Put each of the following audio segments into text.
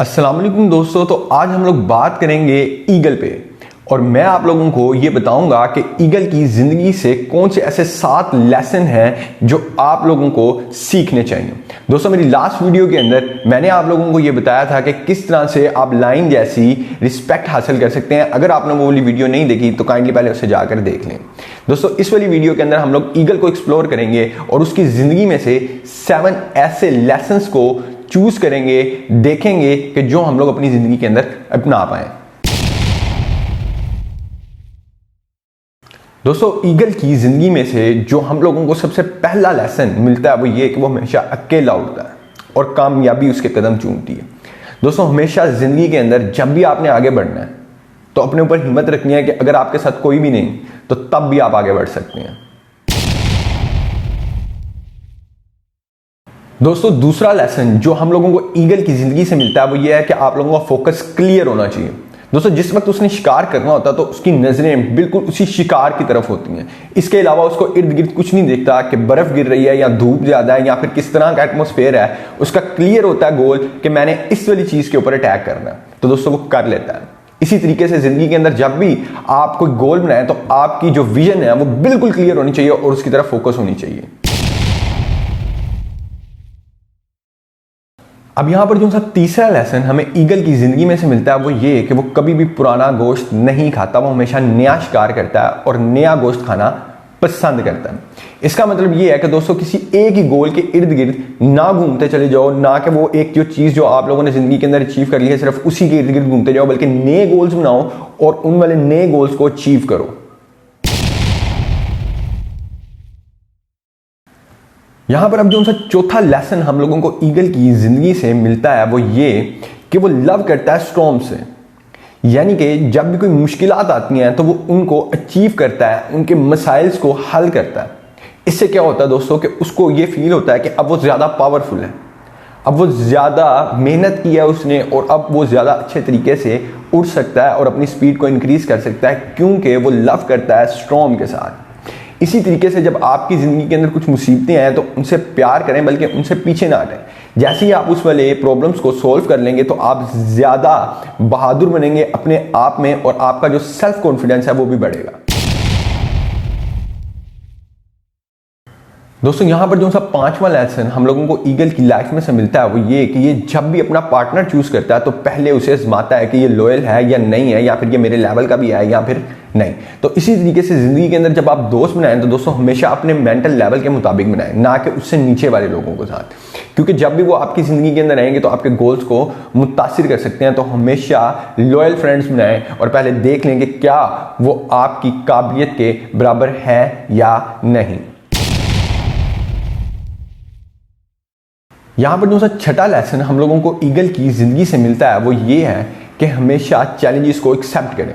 अस्सलाम वालेकुम दोस्तों। तो आज हम लोग बात करेंगे ईगल पे और मैं आप लोगों को ये बताऊंगा कि ईगल की ज़िंदगी से कौन से ऐसे 7 लेसन हैं जो आप लोगों को सीखने चाहिए। दोस्तों मेरी लास्ट वीडियो के अंदर मैंने आप लोगों को ये बताया था कि किस तरह से आप लाइन जैसी रिस्पेक्ट हासिल कर सकते हैं। अगर आपने वो वाली वीडियो नहीं देखी तो काइंडली पहले उसे जाकर देख लें। दोस्तों इस वाली वीडियो के अंदर हम लोग ईगल को एक्सप्लोर करेंगे और उसकी ज़िंदगी में से 7 ऐसे लेसन्स को चूज करेंगे, देखेंगे कि जो हम लोग अपनी जिंदगी के अंदर अपना पाए। दोस्तों ईगल की जिंदगी में से जो हम लोगों को सबसे पहला लेसन मिलता है वो ये कि वो हमेशा अकेला उड़ता है और कामयाबी उसके कदम चूमती है। दोस्तों हमेशा जिंदगी के अंदर जब भी आपने आगे बढ़ना है तो अपने ऊपर हिम्मत रखनी है कि अगर आपके साथ कोई भी नहीं तो तब भी आप आगे बढ़ सकते हैं। दोस्तों दूसरा लेसन जो हम लोगों को ईगल की जिंदगी से मिलता है वो ये है कि आप लोगों का फोकस क्लियर होना चाहिए। दोस्तों जिस वक्त उसने शिकार करना होता है तो उसकी नजरें बिल्कुल उसी शिकार की तरफ होती हैं। इसके अलावा उसको इर्द गिर्द कुछ नहीं देखता कि बर्फ गिर रही है या धूप ज्यादा है या फिर किस तरह का एटमोस्फेयर है। उसका क्लियर होता है गोल कि मैंने इस वाली चीज के ऊपर अटैक करना है, तो दोस्तों वो कर लेता है। इसी तरीके से जिंदगी के अंदर जब भी आप कोई गोल बनाए तो आपकी जो विजन है वो बिल्कुल क्लियर होनी चाहिए और उसकी तरफ फोकस होनी चाहिए। अब यहां पर जो सा तीसरा लेसन हमें ईगल की जिंदगी में से मिलता है वो ये कि वो कभी भी पुराना गोश्त नहीं खाता। वो हमेशा नया शिकार करता है और नया गोश्त खाना पसंद करता है। इसका मतलब ये है कि दोस्तों किसी एक ही गोल के इर्द गिर्द ना घूमते चले जाओ, ना कि वो एक जो चीज जो आप लोगों ने जिंदगी के अंदर अचीव कर ली है सिर्फ उसी के इर्द गिर्द घूमते जाओ, बल्कि नए गोल्स बनाओ और उन वाले नए गोल्स को अचीव करो। यहां पर अब जो सा चौथा लेसन हम लोगों को ईगल की जिंदगी से मिलता है वो ये कि वो लव करता है स्टॉर्म से। यानी कि जब भी कोई मुश्किलात आती हैं तो वो उनको अचीव करता है, उनके मसाइल्स को हल करता है। इससे क्या होता है दोस्तों कि उसको ये फील होता है कि अब वो ज्यादा पावरफुल है, अब वो ज्यादा मेहनत की है उसने और अब वो ज्यादा अच्छे तरीके से उड़ सकता है और अपनी स्पीड को इंक्रीज कर सकता है, क्योंकि वो लव करता है स्टॉर्म के साथ। इसी तरीके से जब आपकी जिंदगी के अंदर कुछ मुसीबतें आए तो उनसे प्यार करें, बल्कि उनसे पीछे ना हटें। जैसे ही आप उस वाले प्रॉब्लम्स को सॉल्व कर लेंगे तो आप ज्यादा बहादुर बनेंगे अपने आप में और आपका जो सेल्फ कॉन्फिडेंस है वो भी बढ़ेगा। दोस्तों यहां पर जो सा 5वां लेसन हम लोगों को ईगल की लाइफ में से मिलता है वो ये कि ये जब भी अपना पार्टनर चूज करता है तो पहले उसे आजमाता है कि ये लॉयल है या नहीं है, या फिर ये मेरे लेवल का भी है या फिर नहीं। तो इसी तरीके से जिंदगी के अंदर जब आप दोस्त बनाएं तो दोस्तों हमेशा अपने मेंटल लेवल के मुताबिक बनाएं, ना कि उससे नीचे वाले लोगों के साथ, क्योंकि जब भी वो आपकी जिंदगी के अंदर आएंगे तो आपके गोल्स को मुतासिर कर सकते हैं। तो हमेशा लॉयल फ्रेंड्स बनाएं और पहले देख लें कि क्या वो आपकी काबिलियत के बराबर है या नहीं। यहां पर जो सा छठा लेसन हम लोगों को ईगल की जिंदगी से मिलता है वो ये है कि हमेशा चैलेंजेस को एक्सेप्ट करें।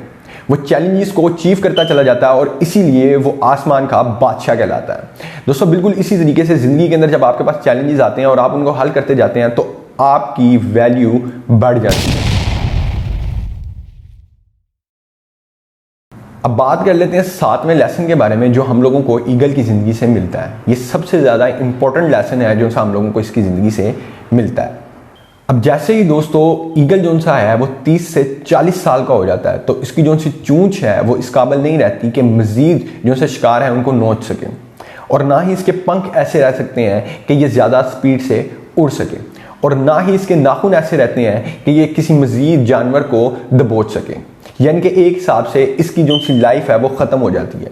वो चैलेंजेस को अचीव करता चला जाता है और इसीलिए वो आसमान का बादशाह कहलाता है। दोस्तों बिल्कुल इसी तरीके से जिंदगी के अंदर जब आपके पास चैलेंजेस आते हैं और आप उनको हल करते जाते हैं तो आपकी वैल्यू बढ़ जाती है। अब बात कर लेते हैं 7वें लेसन के बारे में जो हम लोगों को ईगल की जिंदगी से मिलता है। ये सबसे ज्यादा इंपॉर्टेंट लेसन है जो हम लोगों को इसकी जिंदगी से मिलता है। अब जैसे ही दोस्तों ईगल जो सा है वो 30 से 40 साल का हो जाता है तो इसकी जो सी चूंच है वो इस काबिल नहीं रहती कि मजीद जो से शिकार है उनको नोच सके, और ना ही इसके पंख ऐसे रह सकते हैं कि ये ज्यादा स्पीड से उड़ सके, और ना ही इसके नाखून ऐसे रहते हैं कि ये किसी मजीद जानवर को दबोच सके। यानी कि एक हिसाब से इसकी जो सी लाइफ है वो खत्म हो जाती है।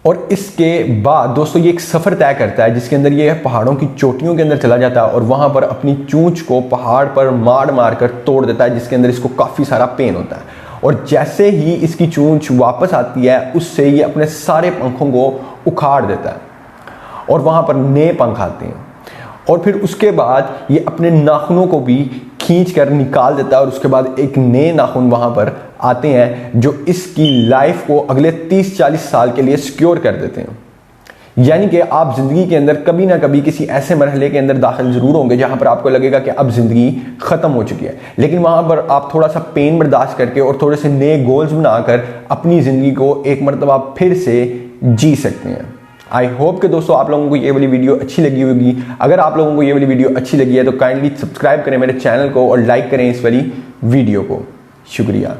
और इसके बाद दोस्तों ये एक सफर तय करता है जिसके अंदर ये पहाड़ों की चोटियों के अंदर चला जाता है और वहां पर अपनी चूंच को पहाड़ पर मार मार कर तोड़ देता है, जिसके अंदर इसको काफी सारा पेन होता है। और जैसे ही इसकी चूंच वापस आती है उससे ये अपने सारे पंखों को उखाड़ देता है और वहां पर नए पंख आते हैं, और फिर उसके बाद ये अपने नाखूनों को भी खींच कर निकाल देता है और उसके बाद एक नए नाखून वहां पर आते हैं जो इसकी लाइफ को अगले 30-40 साल के लिए सिक्योर कर देते हैं। यानी कि आप जिंदगी के अंदर कभी ना कभी किसी ऐसे मरहले के अंदर दाखिल जरूर होंगे जहां पर आपको लगेगा कि अब जिंदगी खत्म हो चुकी है, लेकिन वहां पर आप थोड़ा सा पेन बर्दाश्त करके और थोड़े से नए गोल्स बनाकर अपनी जिंदगी को एक मरतबा फिर से जी सकते हैं। आई होप कि दोस्तों आप लोगों को ये वाली वीडियो अच्छी लगी होगी। अगर आप लोगों को ये वाली वीडियो अच्छी लगी है तो काइंडली सब्सक्राइब करें मेरे चैनल को और लाइक करें इस वाली वीडियो को। शुक्रिया।